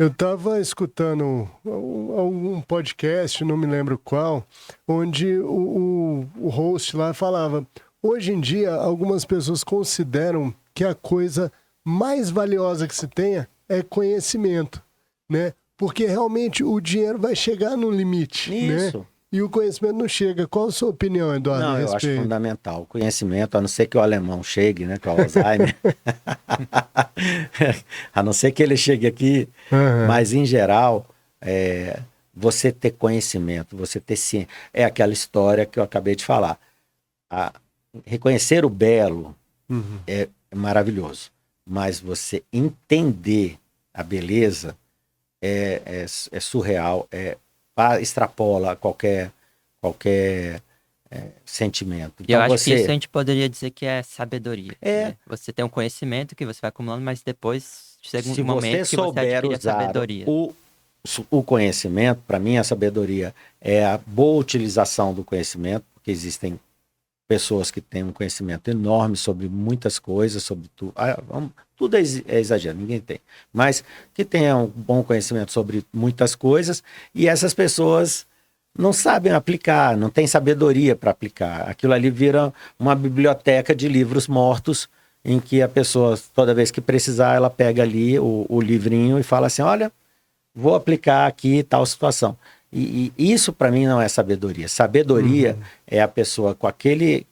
Eu estava escutando algum podcast, não me lembro qual, onde o host lá falava: hoje em dia, algumas pessoas consideram que a coisa mais valiosa que se tenha é conhecimento, né? Porque realmente o dinheiro vai chegar no limite, né? Isso. E o conhecimento não chega. Qual a sua opinião, Eduardo, a Não, eu acho respeito? fundamental. O conhecimento, a não ser que o alemão chegue, né, com o Alzheimer. A não ser que ele chegue aqui, Aham. mas em geral, você ter conhecimento, você ter ciência. É aquela história que eu acabei de falar. A- Reconhecer o belo Uhum. é maravilhoso, mas você entender a beleza é surreal, extrapola qualquer sentimento. E eu Então acho que isso a você gente poderia dizer que é sabedoria, é, né? Você tem um conhecimento que você vai acumulando, mas depois chega um se você momento que você souber adquire a usar sabedoria. o conhecimento, para mim a sabedoria é a boa utilização do conhecimento, porque existem pessoas que têm um conhecimento enorme sobre muitas coisas, sobre tudo. Tudo é exagero, ninguém tem. Mas que tenham um bom conhecimento sobre muitas coisas e essas pessoas não sabem aplicar, não têm sabedoria para aplicar. Aquilo ali vira uma biblioteca de livros mortos em que a pessoa, toda vez que precisar, ela pega ali o livrinho e fala assim, olha, vou aplicar aqui tal situação. E isso para mim não é sabedoria. Sabedoria Uhum. é a pessoa com aquele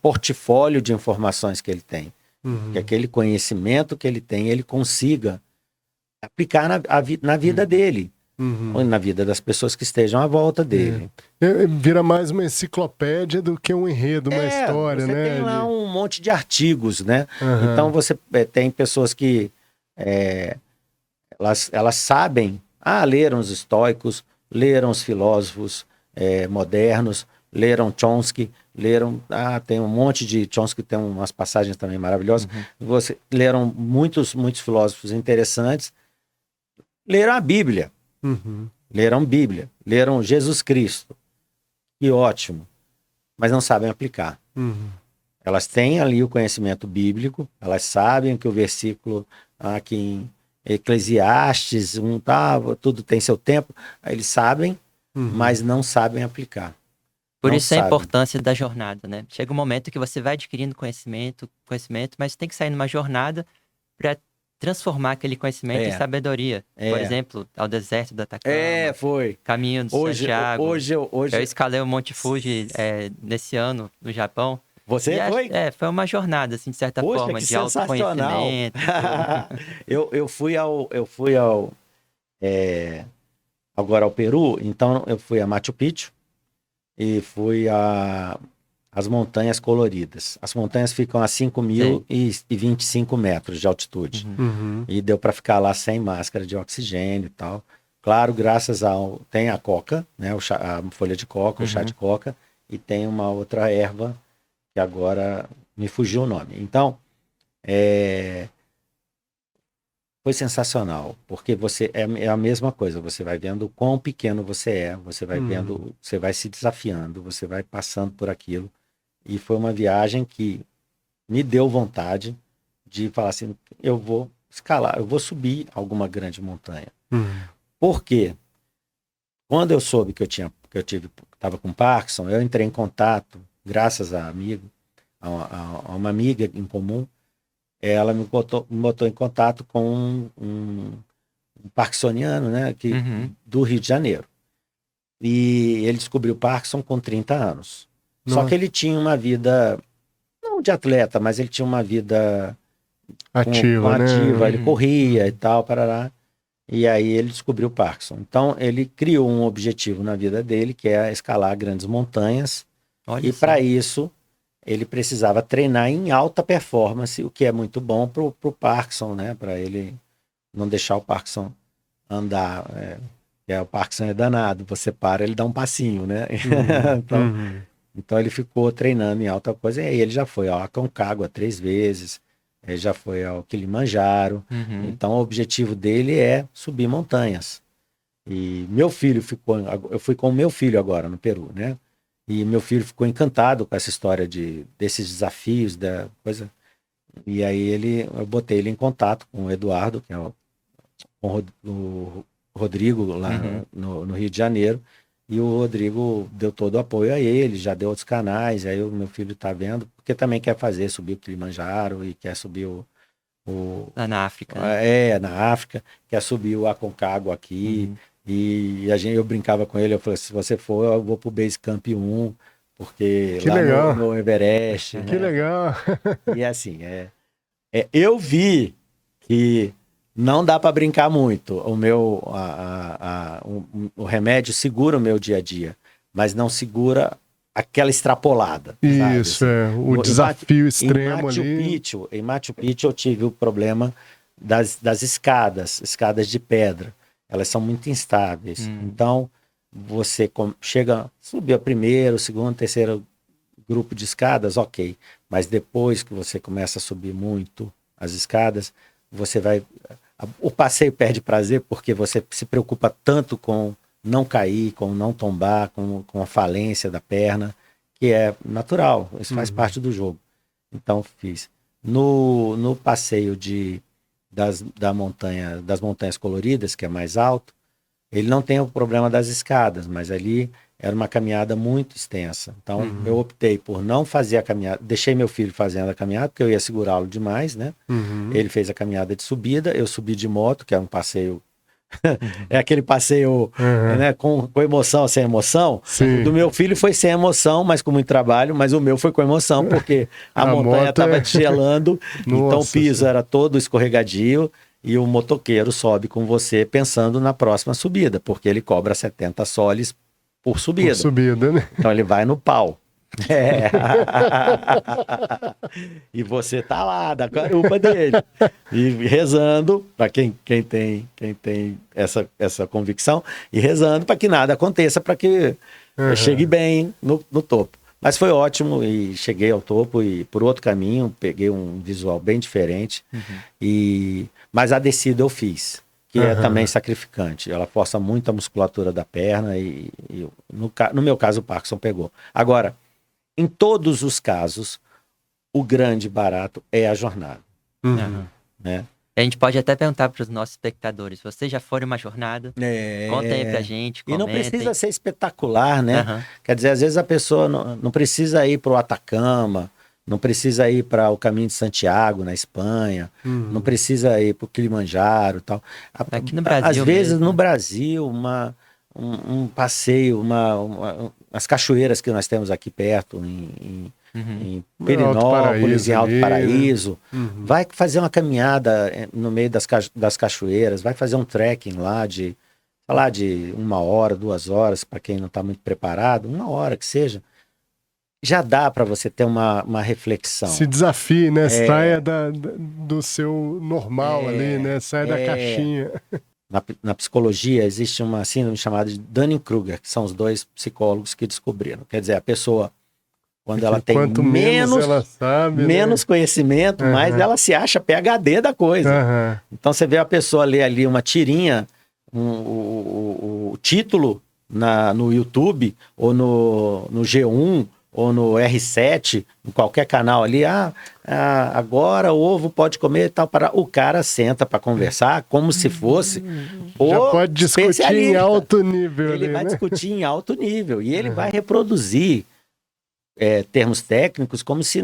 portfólio de informações que ele tem, que Uhum. aquele conhecimento que ele tem, ele consiga aplicar na vida dele, ou Uhum. na vida das pessoas que estejam à volta É. dele. Vira mais uma enciclopédia do que um enredo, uma história, Você tem né? lá um monte de artigos, né? Então Aham. você tem pessoas que elas sabem, leram os estoicos, leram os filósofos modernos, leram Chomsky, tem um monte de Chomsky tem umas passagens também maravilhosas. Uhum. Você leram muitos filósofos interessantes, leram a Bíblia, Uhum. leram Jesus Cristo, que ótimo, mas não sabem aplicar. Uhum. Elas têm ali o conhecimento bíblico, elas sabem que o versículo aqui em Eclesiastes, tudo tem seu tempo, eles sabem, Uhum. mas não sabem aplicar. Por Não isso a sabem. importância da jornada, né? Chega um momento que você vai adquirindo conhecimento, mas tem que sair numa jornada para transformar aquele conhecimento em É, sabedoria. Por é. exemplo, ao deserto do Atacama, Foi. Caminho de Hoje, Santiago. hoje, Eu hoje, escalei o Monte Fuji nesse ano no Japão. E você foi? foi uma jornada, assim, de certa Poxa, forma, que de sensacional! autoconhecimento e tudo. Eu fui agora ao Peru, então eu fui a Machu Picchu e fui às Montanhas Coloridas. As montanhas ficam a Sei. 5.025 metros de altitude. Uhum. Uhum. E deu para ficar lá sem máscara de oxigênio e tal. Claro, graças ao. Tem a coca, né? A folha de coca, o chá Uhum. de coca, e tem uma outra erva que agora me fugiu o nome. Então, foi sensacional, porque é a mesma coisa, você vai vendo o quão pequeno você é, você vai Uhum. vendo, você vai se desafiando, você vai passando por aquilo. E foi uma viagem que me deu vontade de falar assim, eu vou escalar, eu vou subir alguma grande montanha. Uhum. Por quê? Quando eu soube estava com Parkinson, eu entrei em contato, graças a uma amiga em comum, ela me botou em contato com um parkinsoniano, né, Uhum. do Rio de Janeiro. E ele descobriu Parkinson com 30 anos. Só que Nossa, ele tinha uma vida, não de atleta, mas ele tinha uma vida com ativa, né? ativa, ele Uhum. corria e Uhum. tal, parará. E aí ele descobriu Parkinson. Então ele criou um objetivo na vida dele, que é escalar grandes montanhas. Olha E só. para isso ele precisava treinar em alta performance, o que é muito bom para o Parkinson, né? Para ele não deixar o Parkinson andar. O Parkinson é danado, você para, ele dá um passinho, né? Uhum. então, Uhum. então ele ficou treinando em alta coisa, e aí ele já foi ao Aconcagua 3 vezes, ele já foi ao Kilimanjaro. Uhum. Então o objetivo dele é subir montanhas. E meu filho eu fui com o meu filho agora no Peru, né? E meu filho ficou encantado com essa história desses desafios, da coisa. E aí eu botei ele em contato com o Eduardo, que é o Rodrigo lá no Rio de Janeiro, e o Rodrigo deu todo o apoio a ele, já deu outros canais, aí o meu filho está vendo, porque também quer subir o Kilimanjaro e quer subir Lá na África, né? na África, quer subir o Aconcagua aqui, e eu brincava com ele, eu falei, se você for, eu vou pro Base Camp 1, porque Que lá legal. no Everest, Que né? legal. E assim, eu vi que não dá para brincar muito. O remédio segura o meu dia a dia, mas não segura aquela extrapolada. Sabe? Isso, Assim, o desafio extremo em Machu Picchu eu tive o problema das escadas de pedra. Elas são muito instáveis. Então, você subiu a primeiro, segundo, terceiro grupo de escadas, ok. Mas depois que você começa a subir muito as escadas, você vai... O passeio perde prazer porque você se preocupa tanto com não cair, com não tombar, com a falência da perna, que é natural, isso faz parte do jogo. Então, fiz. No passeio das montanhas coloridas, que é mais alto, ele não tem o problema das escadas, mas ali era uma caminhada muito extensa. Então, eu optei por não fazer a caminhada, deixei meu filho fazendo a caminhada, porque eu ia segurá-lo demais, né? Ele fez a caminhada de subida, eu subi de moto, que é um passeio... é aquele passeio né, com emoção, sem emoção. Sim. O do meu filho foi sem emoção, mas com muito trabalho, mas o meu foi com emoção, porque a montanha estava gelando, então o piso era todo escorregadio, e o motoqueiro sobe com você pensando na próxima subida, porque ele cobra 70 soles por subida. Por subida, né? Então ele vai no pau. E você tá lá, da garupa dele. E rezando, para quem tem essa convicção, e rezando para que nada aconteça, para que chegue bem no topo. Mas foi ótimo, e cheguei ao topo e por outro caminho, peguei um visual bem diferente. Mas a descida eu fiz, que é também sacrificante. Ela força muito a musculatura da perna e no meu caso o Parkinson pegou. Agora, em todos os casos, o grande barato é a jornada. Né? A gente pode até perguntar para os nossos espectadores, vocês já foram em uma jornada? Contem aí pra gente, comentem. E não precisa ser espetacular, né? Quer dizer, às vezes a pessoa não precisa ir para o Atacama, não precisa ir para o Caminho de Santiago, na Espanha, não precisa ir para o Kilimanjaro e tal. Aqui no Brasil às vezes, mesmo. no Brasil, um passeio, as cachoeiras que nós temos aqui perto, em Perinópolis, em Alto Paraíso, vai fazer uma caminhada no meio das cachoeiras, vai fazer um trekking lá de 1 hora, 2 horas, para quem não está muito preparado, 1 hora que seja. Já dá para você ter uma reflexão. Se desafie, né? Saia do seu normal ali, né? Saia da caixinha. Na psicologia existe uma síndrome chamada de Dunning-Kruger, que são os 2 psicólogos que descobriram. Quer dizer, a pessoa, quando ela tem menos conhecimento, mais ela se acha PhD da coisa. Então você vê a pessoa ler ali uma tirinha, o título no YouTube, ou no G1, ou no R7, em qualquer canal ali, agora o ovo pode comer e tal, o cara senta para conversar como se fosse já pode discutir em alto nível. Ele vai discutir em alto nível e ele vai reproduzir termos técnicos como se,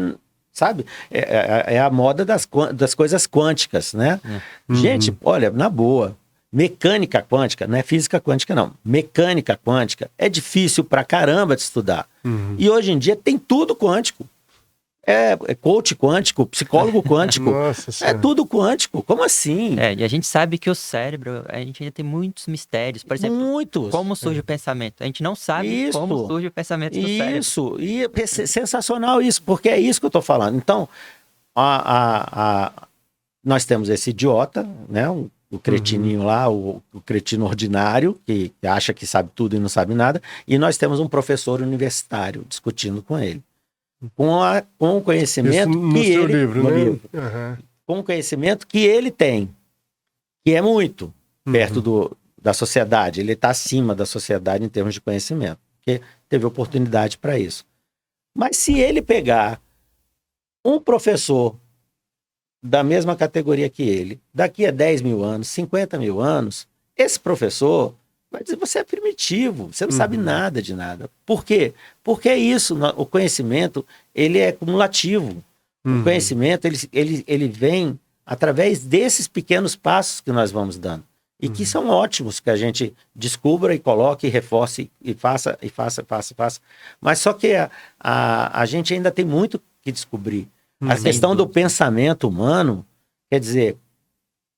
sabe, é a moda das coisas quânticas, né? Gente, olha, na boa, mecânica quântica, não é física quântica não, mecânica quântica é difícil pra caramba de estudar. E hoje em dia tem tudo quântico. É coach quântico, psicólogo quântico, é tudo quântico. Como assim? E a gente sabe que o cérebro, a gente ainda tem muitos mistérios. Por exemplo, como surge o pensamento? A gente não sabe como surge o pensamento no cérebro. Isso, e é sensacional isso, porque é isso que eu tô falando. Então, nós temos esse idiota, né? O cretininho lá, o cretino ordinário, que acha que sabe tudo e não sabe nada, e nós temos um professor universitário discutindo com ele. Com o conhecimento isso que ele... livro, né? Com o conhecimento que ele tem, que é muito perto da sociedade. Ele está acima da sociedade em termos de conhecimento, porque teve oportunidade para isso. Mas se ele pegar um professor da mesma categoria que ele. Daqui a 10 mil anos, 50 mil anos, esse professor vai dizer, você é primitivo, você não sabe nada de nada. Por quê? Porque é isso, o conhecimento, ele é cumulativo. O conhecimento, ele vem através desses pequenos passos que nós vamos dando. E que são ótimos, que a gente descubra e coloque, e reforce, e faça. Mas só que a gente ainda tem muito que descobrir. A questão do pensamento humano, quer dizer,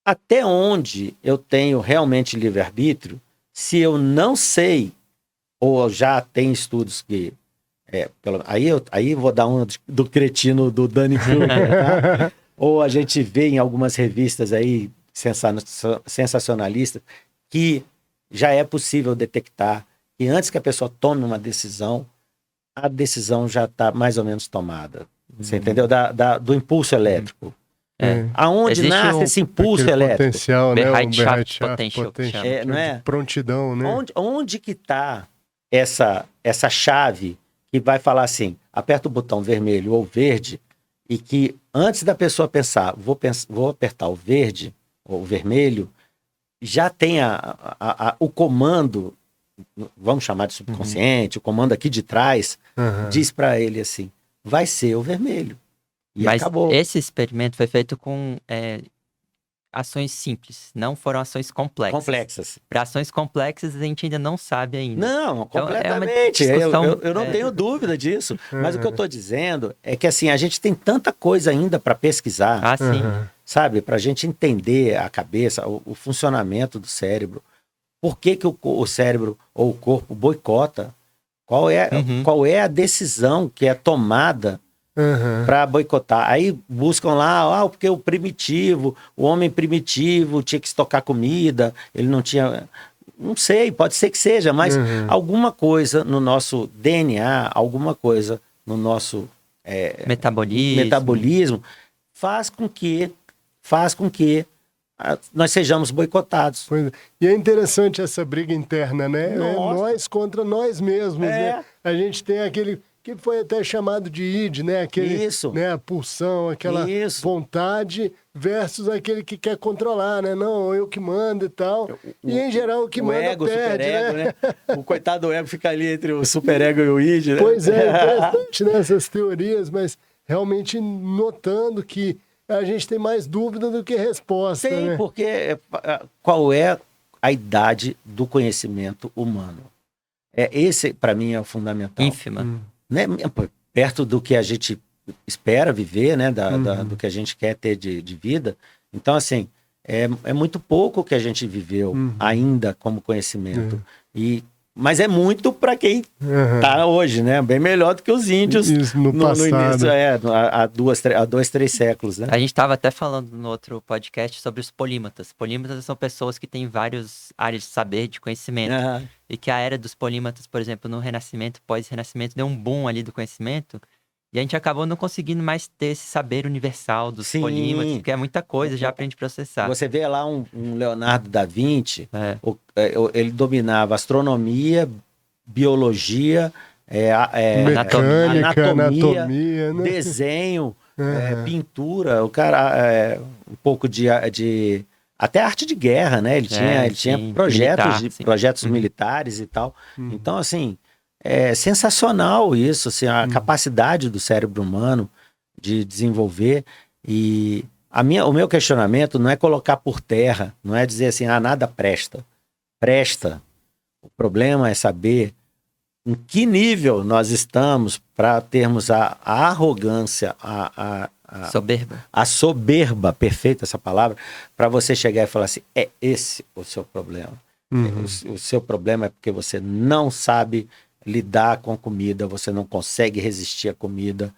até onde eu tenho realmente livre-arbítrio, se eu não sei, ou já tem estudos que... aí eu vou dar um do cretino do Danny Kruger, tá? Ou a gente vê em algumas revistas aí sensacionalistas que já é possível detectar que antes que a pessoa tome uma decisão, a decisão já está mais ou menos tomada. Você entendeu? Do impulso elétrico. Aonde Existe nasce esse impulso elétrico? Potencial, né? Bereit Potential, potential, não é? de prontidão, né? Onde que está essa chave que vai falar assim, aperta o botão vermelho ou verde, e que antes da pessoa pensar, vou apertar o verde ou o vermelho, já tem o comando, vamos chamar de subconsciente, o comando aqui de trás, diz para ele assim, vai ser o vermelho. E Mas acabou. esse experimento foi feito com ações simples, não foram ações complexas. Complexas. Para ações complexas, a gente ainda não sabe ainda. Não, Então, completamente. Eu não tenho dúvida disso. Mas o que eu estou dizendo é que assim, a gente tem tanta coisa ainda para pesquisar, Ah, sim. sabe? Para a gente entender a cabeça, o funcionamento do cérebro. Por que o cérebro ou o corpo boicota? Qual é a decisão que é tomada para boicotar? Aí buscam lá, porque o homem primitivo tinha que estocar comida, ele não tinha... Não sei, pode ser que seja, mas alguma coisa no nosso DNA, alguma coisa no nosso metabolismo faz com que nós sejamos boicotados. E é interessante essa briga interna, né? Nossa. Nós contra nós mesmos, né? A gente tem aquele que foi até chamado de id, né? Aquele, Isso. né? A pulsão, aquela vontade versus aquele que quer controlar, né? Não, eu que mando e tal. E em geral o que manda ego, perde, superego, né? O coitado do ego fica ali entre o superego e o id, né? Pois é, interessante, né? Essas teorias, mas realmente notando que a gente tem mais dúvida do que resposta, Sim, né? porque qual é a idade do conhecimento humano? Esse, para mim, é o fundamental. Ínfima. Né? Perto do que a gente espera viver, né? Do que a gente quer ter de vida. Então, assim, é muito pouco que a gente viveu ainda como conhecimento. Mas é muito para quem está hoje, né? Bem melhor do que os índios no início, há 2, 3 séculos, né? A gente estava até falando no outro podcast sobre os polímatas. Polímatas são pessoas que têm várias áreas de saber, de conhecimento. E que a era dos polímatas, por exemplo, no Renascimento, pós-Renascimento, deu um boom ali do conhecimento. E a gente acabou não conseguindo mais ter esse saber universal dos polímatas, porque é muita coisa já pra gente processar. Você vê lá um Leonardo da Vinci, ele dominava astronomia, biologia, anatomia, né? Desenho, pintura, o cara, um pouco de até arte de guerra, né? Ele tinha projetos militares e tal. Então, assim, é sensacional isso, assim, a capacidade do cérebro humano de desenvolver. E o meu questionamento não é colocar por terra, não é dizer assim, nada presta. Presta. O problema é saber em que nível nós estamos para termos a arrogância, a soberba, perfeita essa palavra, para você chegar e falar assim, é esse o seu problema. O seu problema é porque você não sabe lidar com comida, você não consegue resistir à comida.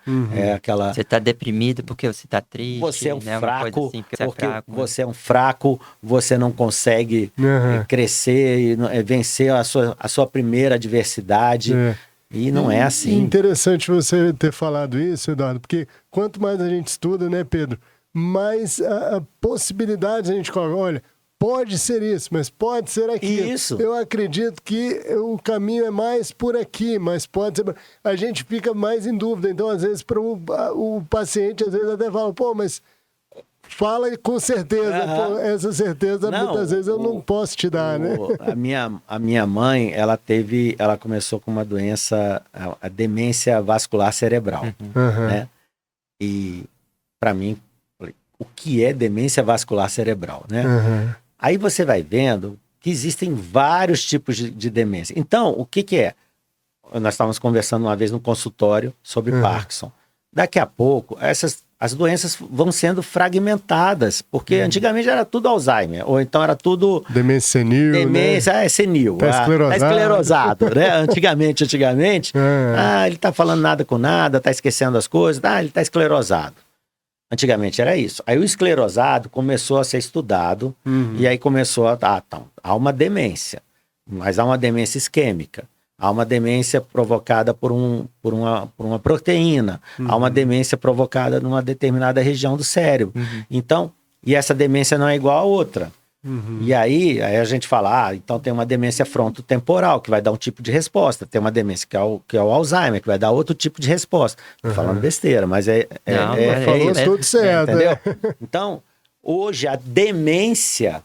Você está deprimido porque você está triste. Você é um fraco, assim, você é um fraco, você não consegue crescer e vencer a sua primeira adversidade. E não é assim. Interessante você ter falado isso, Eduardo, porque quanto mais a gente estuda, né, Pedro, mais possibilidades a gente coloca. Olha, pode ser isso, mas pode ser aquilo. Isso. Eu acredito que o caminho é mais por aqui, mas pode ser... A gente fica mais em dúvida. Então, às vezes, para o paciente, às vezes até fala, pô, mas Fala com certeza. Pô, essa certeza muitas vezes eu não posso te dar, né? A minha mãe, ela começou com uma doença, a demência vascular cerebral, né? E para mim, o que é demência vascular cerebral, né? Aí você vai vendo que existem vários tipos de demência. Então, o que é? Nós estávamos conversando uma vez no consultório sobre Parkinson. Daqui a pouco, as doenças vão sendo fragmentadas, porque antigamente era tudo Alzheimer, ou então era tudo... Demência senil, demência, né? Senil. Tá esclerosado, né? Antigamente, ele tá falando nada com nada, tá esquecendo as coisas, ele tá esclerosado. Antigamente era isso. Aí o esclerosado começou a ser estudado, e aí começou há uma demência, mas há uma demência isquêmica. Há uma demência provocada por uma proteína. Há uma demência provocada numa determinada região do cérebro. Então, e essa demência não é igual a outra. E aí a gente fala, então tem uma demência frontotemporal, que vai dar um tipo de resposta. Tem uma demência que é o Alzheimer, que vai dar outro tipo de resposta. Tô falando besteira, mas falou tudo certo. Entendeu? Então, hoje a demência,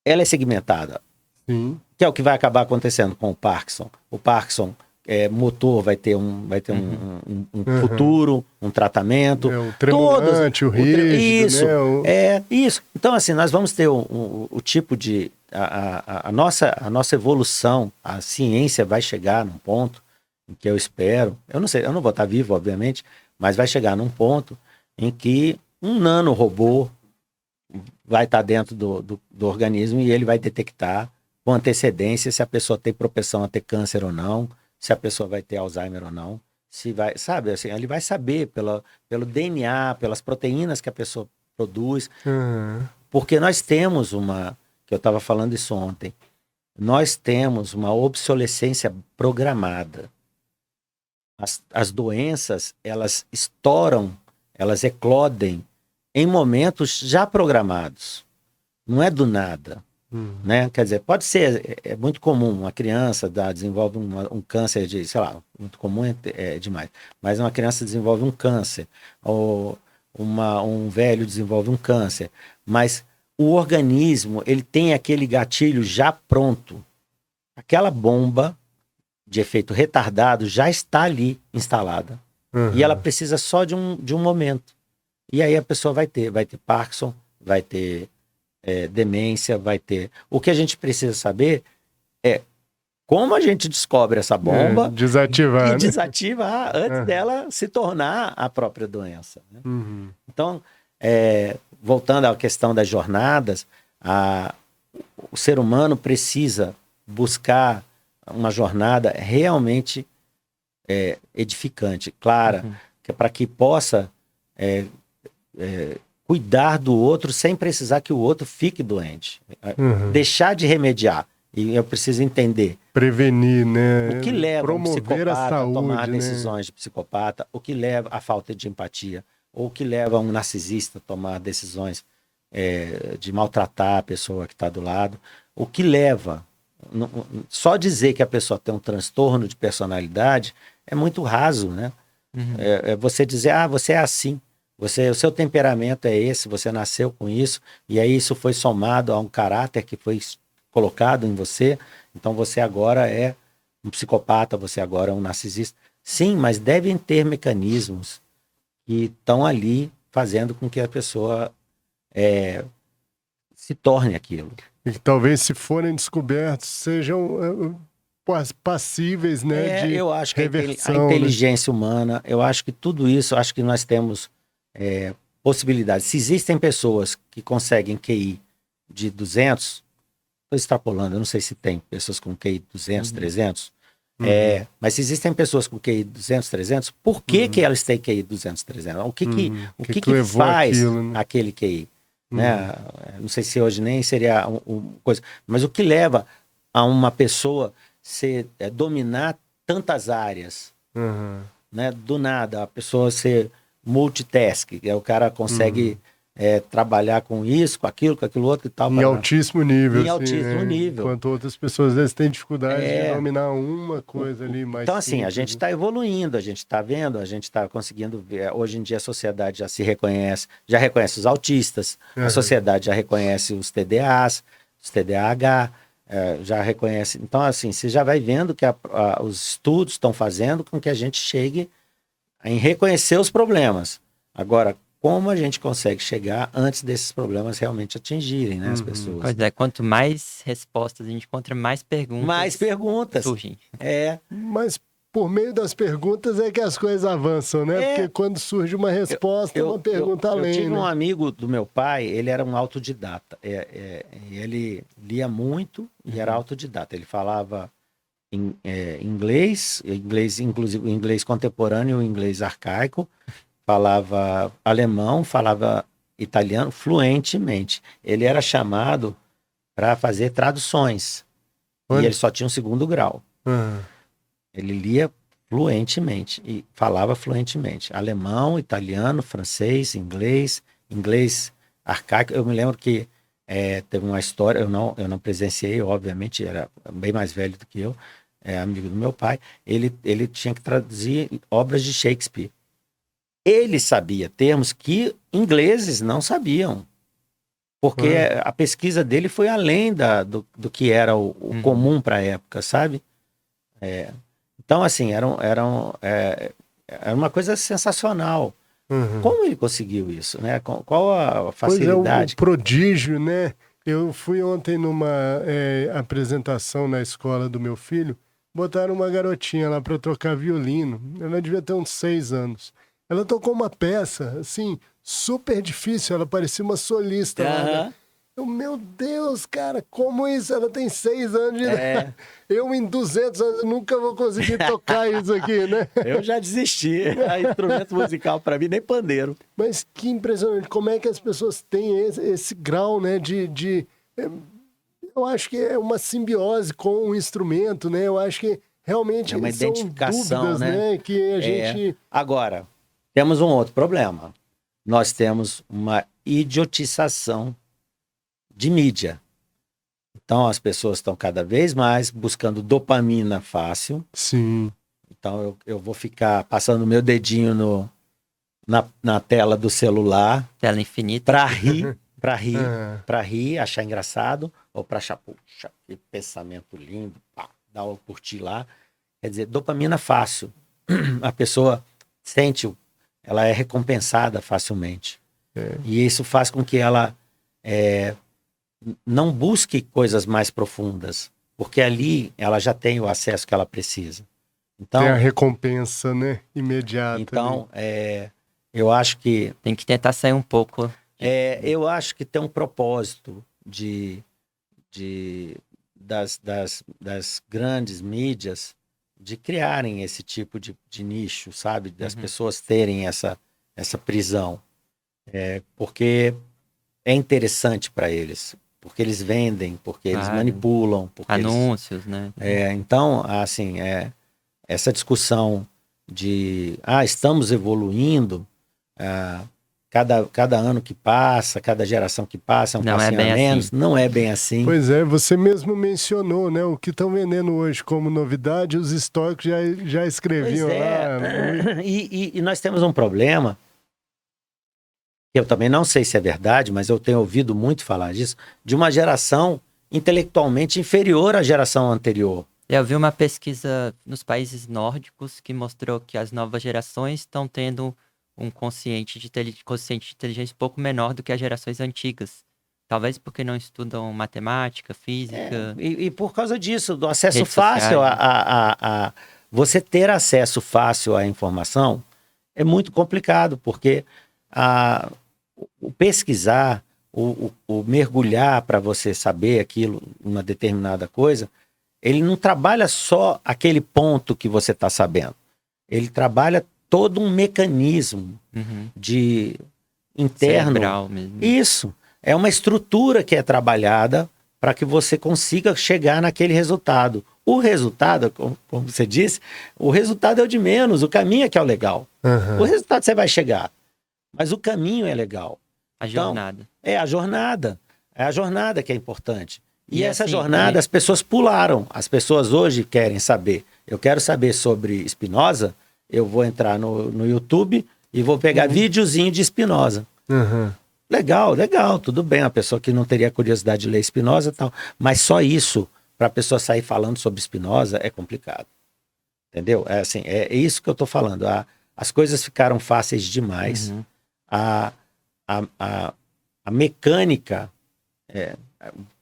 ela é segmentada. Sim. Que é o que vai acabar acontecendo com o Parkinson. O Parkinson motor vai ter um futuro, um tratamento. O tremulante, o rígido. Isso, né? Isso. Então, assim, nós vamos ter o tipo de... A nossa evolução, a ciência vai chegar num ponto em que eu espero... Eu não sei, eu não vou estar vivo, obviamente, mas vai chegar num ponto em que um nanorobô vai estar dentro do organismo e ele vai detectar com antecedência se a pessoa tem propensão a ter câncer ou não, se a pessoa vai ter Alzheimer ou não, se vai, sabe, assim, ele vai saber pelo DNA, pelas proteínas que a pessoa produz, porque nós temos que eu estava falando isso ontem, nós temos uma obsolescência programada. As doenças, elas estouram, elas eclodem em momentos já programados, não é do nada. Né? Quer dizer, pode ser, é muito comum uma criança desenvolve um câncer de, sei lá, muito comum é demais, mas uma criança desenvolve um câncer, ou um velho desenvolve um câncer, mas o organismo, ele tem aquele gatilho já pronto, aquela bomba de efeito retardado já está ali instalada, e ela precisa só de um momento, e aí a pessoa vai ter Parkinson, vai ter demência, vai ter... O que a gente precisa saber é como a gente descobre essa bomba desativar, e desativa antes dela se tornar a própria doença. Né? Então, voltando à questão das jornadas, o ser humano precisa buscar uma jornada realmente edificante, clara, para que possa cuidar do outro sem precisar que o outro fique doente. Deixar de remediar. E eu preciso entender. Prevenir, né? O que leva promover um psicopata a saúde, a tomar né? decisões de psicopata, o que leva à falta de empatia, ou o que leva um narcisista a tomar decisões de maltratar a pessoa que está do lado, o que leva... Só dizer que a pessoa tem um transtorno de personalidade é muito raso, né? Você dizer, você é assim. O seu temperamento é esse, você nasceu com isso, e aí isso foi somado a um caráter que foi colocado em você, então você agora é um psicopata, você agora é um narcisista. Sim, mas devem ter mecanismos que estão ali fazendo com que a pessoa se torne aquilo. E que talvez, se forem descobertos, sejam passíveis, né, de eu acho que reversão, a inteligência humana, eu acho que tudo isso, acho que nós temos possibilidades. Se existem pessoas que conseguem QI de 200, estou extrapolando, eu não sei se tem pessoas com QI 200, 300, mas se existem pessoas com QI 200, 300, por que que elas têm QI 200, 300? O que faz aquilo, né? aquele QI? Né? Não sei se hoje nem seria coisa, mas o que leva a uma pessoa dominar tantas áreas, né? Do nada, a pessoa ser multitask, o cara consegue trabalhar com isso, com aquilo outro e tal. Em altíssimo nível. Em altíssimo nível. Enquanto outras pessoas às vezes têm dificuldade de dominar uma coisa ali mais Então, assim, simples. a gente está evoluindo, a gente está vendo, a gente está conseguindo ver. Hoje em dia a sociedade já se reconhece, já reconhece os autistas, a sociedade já reconhece os TDAs, os TDAH, já reconhece. Então, assim, você já vai vendo que os estudos estão fazendo com que a gente chegue em reconhecer os problemas. Agora, como a gente consegue chegar antes desses problemas realmente atingirem, né, as pessoas? Pois é, quanto mais respostas a gente encontra, mais perguntas surgem. Mas por meio das perguntas é que as coisas avançam, né? Porque quando surge uma resposta, uma pergunta além. Eu tive né? um amigo do meu pai, ele era um autodidata. Ele lia muito e era autodidata. Ele falava inglês, inclusive o inglês contemporâneo e o inglês arcaico. Falava alemão, falava italiano fluentemente. Ele era chamado para fazer traduções. E ele só tinha um 2º grau. Ele lia fluentemente e falava fluentemente. Alemão, italiano, francês, inglês arcaico. Eu me lembro que teve uma história, eu não presenciei, obviamente, era bem mais velho do que eu, amigo do meu pai. Ele tinha que traduzir obras de Shakespeare. Ele sabia termos que ingleses não sabiam, porque a pesquisa dele foi além do que era o comum para a época, sabe? Então, assim, era uma coisa sensacional. Como ele conseguiu isso, né? Qual a facilidade? Pois o prodígio, né? Eu fui ontem numa apresentação na escola do meu filho, botaram uma garotinha lá para tocar violino. Ela devia ter uns 6 anos. Ela tocou uma peça, assim, super difícil. Ela parecia uma solista lá, né? Meu Deus, cara, como isso? Ela tem 6 anos de idade. Eu, em 200 anos, nunca vou conseguir tocar isso aqui, né? Eu já desisti. Instrumento musical, para mim, nem pandeiro. Mas que impressionante. Como é que as pessoas têm esse grau, né, eu acho que é uma simbiose com o instrumento, né? Eu acho que realmente uma são identificação, dúvidas, né? Que a gente... Agora, temos um outro problema. Nós temos uma idiotização de mídia. Então, as pessoas estão cada vez mais buscando dopamina fácil. Sim. Então, eu vou ficar passando o meu dedinho na tela do celular. Tela infinita. Para rir, achar engraçado, ou para achar, puxa, que pensamento lindo, pá, dar o curtir lá. Quer dizer, dopamina fácil. A pessoa ela é recompensada facilmente. E isso faz com que ela não busque coisas mais profundas, porque ali ela já tem o acesso que ela precisa. Então, tem a recompensa, né, imediata. Então, eu acho que... Tem que tentar sair um pouco. Eu acho que tem um propósito das grandes mídias de criarem esse tipo de nicho, sabe? Das pessoas terem essa prisão. Porque é interessante para eles. Porque eles vendem, porque eles manipulam. Porque anúncios, né? Então, assim, essa discussão de estamos evoluindo, cada ano que passa, cada geração que passa, não passinho a menos, assim. Não é bem assim. Pois é, você mesmo mencionou, né? O que estão vendendo hoje como novidade, os históricos já escreviam lá. E nós temos um problema, que eu também não sei se é verdade, mas eu tenho ouvido muito falar disso, de uma geração intelectualmente inferior à geração anterior. Eu vi uma pesquisa nos países nórdicos que mostrou que as novas gerações estão tendo um quociente de inteligência um pouco menor do que as gerações antigas. Talvez porque não estudam matemática, física. E por causa disso, do acesso fácil você ter acesso fácil à informação é muito complicado, porque o pesquisar, o mergulhar para você saber aquilo, uma determinada coisa, ele não trabalha só aquele ponto que você está sabendo. Ele trabalha todo um mecanismo de interno. Cerebral mesmo. Isso. É uma estrutura que é trabalhada para que você consiga chegar naquele resultado. O resultado, como você disse, o resultado é o de menos, o caminho é que é o legal. O resultado você vai chegar, mas o caminho é legal. A Então, jornada. é a jornada. É a jornada que é importante. E essa assim, jornada as pessoas pularam. As pessoas hoje querem saber. Eu quero saber sobre Spinoza, eu vou entrar no YouTube e vou pegar videozinho de Spinoza. Uhum. Legal, legal, tudo bem. A pessoa que não teria curiosidade de ler Spinoza e tal. Mas só isso, para a pessoa sair falando sobre Spinoza, é complicado. Entendeu? É assim, é isso que eu estou falando. As coisas ficaram fáceis demais. Uhum. A mecânica,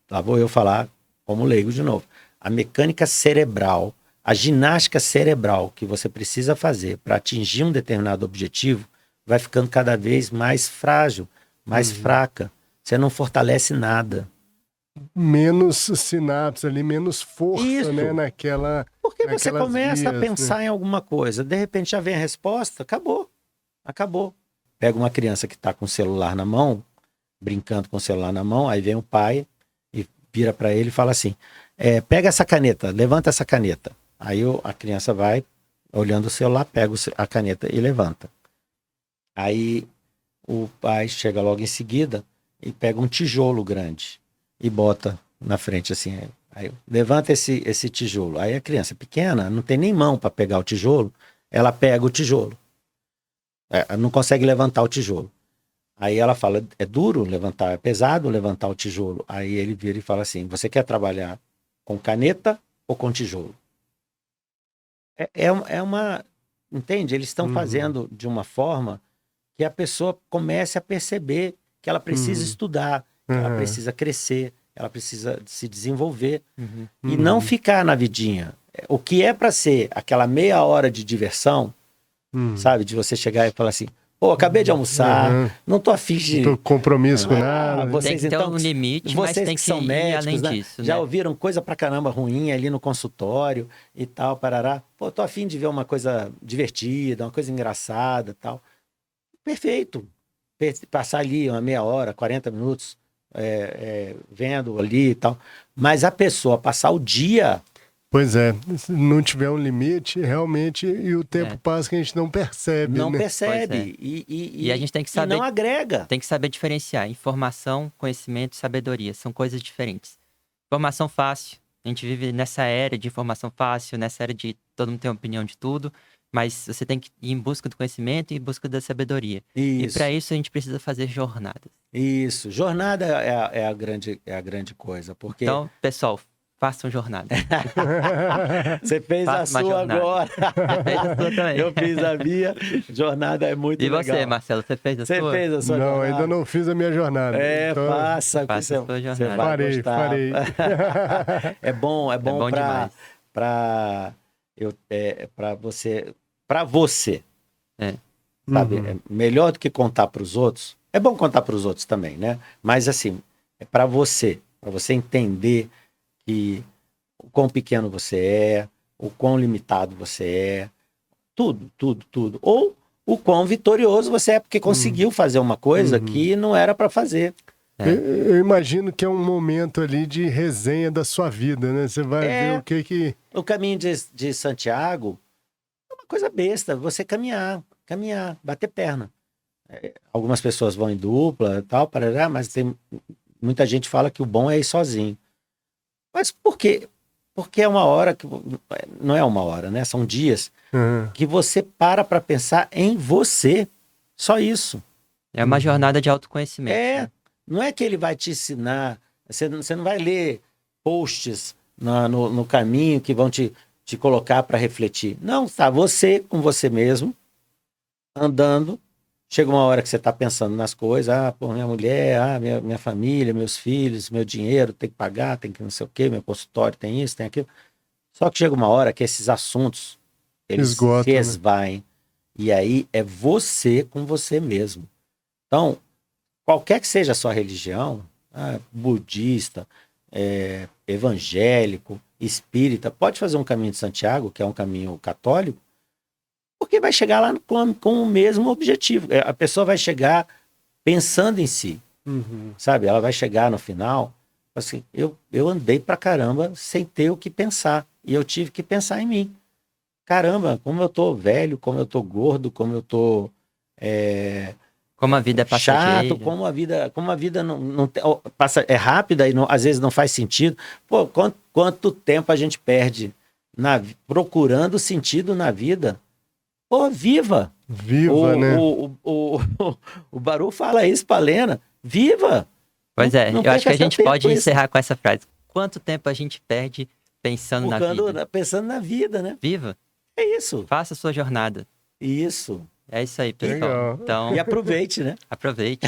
lá vou eu falar como leigo de novo, a mecânica cerebral, a ginástica cerebral que você precisa fazer para atingir um determinado objetivo vai ficando cada vez mais frágil, mais fraca. Você não fortalece nada. Menos sinapse ali, menos força, Isso. né, naquela. Porque você naquelas começa a vias, pensar em alguma coisa, de repente já vem a resposta, acabou. Acabou. Pega uma criança que está com o celular na mão, brincando com o celular na mão, aí vem o pai e vira para ele e fala assim, pega essa caneta, levanta essa caneta. Aí a criança vai, olhando o celular, pega a caneta e levanta. Aí o pai chega logo em seguida e pega um tijolo grande e bota na frente assim. Aí levanta esse tijolo. Aí a criança pequena não tem nem mão para pegar o tijolo, ela pega o tijolo. Não consegue levantar o tijolo. Aí ela fala, é duro levantar, é pesado levantar o tijolo. Aí ele vira e fala assim, você quer trabalhar com caneta ou com tijolo? É uma... Entende? Eles estão fazendo de uma forma que a pessoa comece a perceber que ela precisa estudar, que ela precisa crescer, ela precisa se desenvolver e não ficar na vidinha. O que é para ser aquela meia hora de diversão, sabe? De você chegar e falar assim, pô, acabei de almoçar, não tô afim de... Não tô com compromisso com nada. Vocês, tem que ter então, um limite, mas vocês tem que são que ir médicos, além né? disso, Já né? ouviram coisa pra caramba ruim ali no consultório e tal, parará. Pô, tô afim de ver uma coisa divertida, uma coisa engraçada e tal. Perfeito. Passar ali uma meia hora, 40 minutos vendo ali e tal. Mas a pessoa passar o dia... Pois é, se não tiver um limite, realmente, e o tempo passa que a gente não percebe, Não né? percebe. E a gente tem que E saber... não agrega. Tem que saber diferenciar informação, conhecimento e sabedoria. São coisas diferentes. Informação fácil. A gente vive nessa era de informação fácil, nessa era de todo mundo ter uma opinião de tudo. Mas você tem que ir em busca do conhecimento e em busca da sabedoria. Isso. E para isso a gente precisa fazer jornadas. Isso. Jornada é a grande coisa. Porque Então, pessoal, façam jornada. você fez a Faça uma sua jornada. agora. Você fez a sua também. Eu fiz a minha. Jornada é muito E legal. você, Marcelo, você fez a Você sua? fez a sua Não, jornada? ainda não fiz a minha jornada. Então, Faça. Faça a sua Você jornada. vai Farei, gostar. farei. É bom demais. para você, É. sabe? É melhor do que contar para os outros. É bom contar para os outros também, né? Mas assim, é para você entender que o quão pequeno você é, o quão limitado você é, tudo. Ou o quão vitorioso você é, porque conseguiu fazer uma coisa que não era para fazer. Eu imagino que é um momento ali de resenha da sua vida, né? Você vai ver o que... O caminho de Santiago é uma coisa besta, você caminhar, bater perna. Algumas pessoas vão em dupla e tal, parará, mas tem muita gente fala que o bom é ir sozinho. Mas por quê? Porque é uma hora que... Não é uma hora, né? São dias que você para pensar em você. Só isso. É uma jornada de autoconhecimento. Né? Não é que ele vai te ensinar. Você não vai ler posts no caminho que vão te colocar para refletir. Não, tá você com você mesmo, andando. Chega uma hora que você está pensando nas coisas, minha mulher, minha família, meus filhos, meu dinheiro, tem que pagar, tem que não sei o quê, meu consultório tem isso, tem aquilo. Só que chega uma hora que esses assuntos, eles esgotam, se esvaem. Né? E aí é você com você mesmo. Então, qualquer que seja a sua religião, budista, evangélico, espírita, pode fazer um caminho de Santiago, que é um caminho católico, porque vai chegar lá com o mesmo objetivo. A pessoa vai chegar pensando em si, sabe? Ela vai chegar no final, assim, eu andei pra caramba sem ter o que pensar, e eu tive que pensar em mim. Caramba, como eu tô velho, como eu tô gordo, como eu tô Como a vida é passageira. chato, como a vida não passa, é rápida e às vezes não faz sentido. Pô, quanto tempo a gente perde procurando sentido na vida? Pô, viva! Viva, né? O Baru fala isso pra Lena. Viva! Pois é, Não eu acho que a perca gente seu tempo pode com isso. encerrar com essa frase. Quanto tempo a gente perde pensando na vida? Pensando na vida, né? Viva! É isso. Faça a sua jornada. Isso. É isso aí, pessoal. Legal. Então, E aproveite, né? aproveite.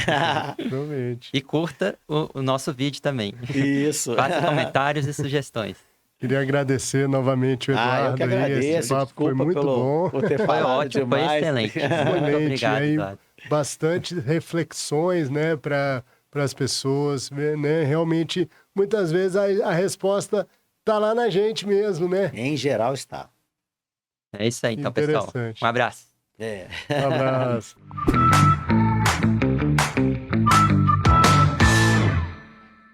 Realmente. E curta o nosso vídeo também. Isso. Faça comentários e sugestões. Queria agradecer novamente o Eduardo. Eu que aí. agradeço. Esse papo foi Desculpa muito bom. por ter Foi falado ótimo, foi demais. excelente. Muito Excelente. obrigado, Aí, Eduardo. bastante reflexões, né, para as pessoas, né? Realmente, muitas vezes a resposta tá lá na gente mesmo, né? Em geral está. É isso aí, então, pessoal. Interessante. Um abraço. É. Um abraço.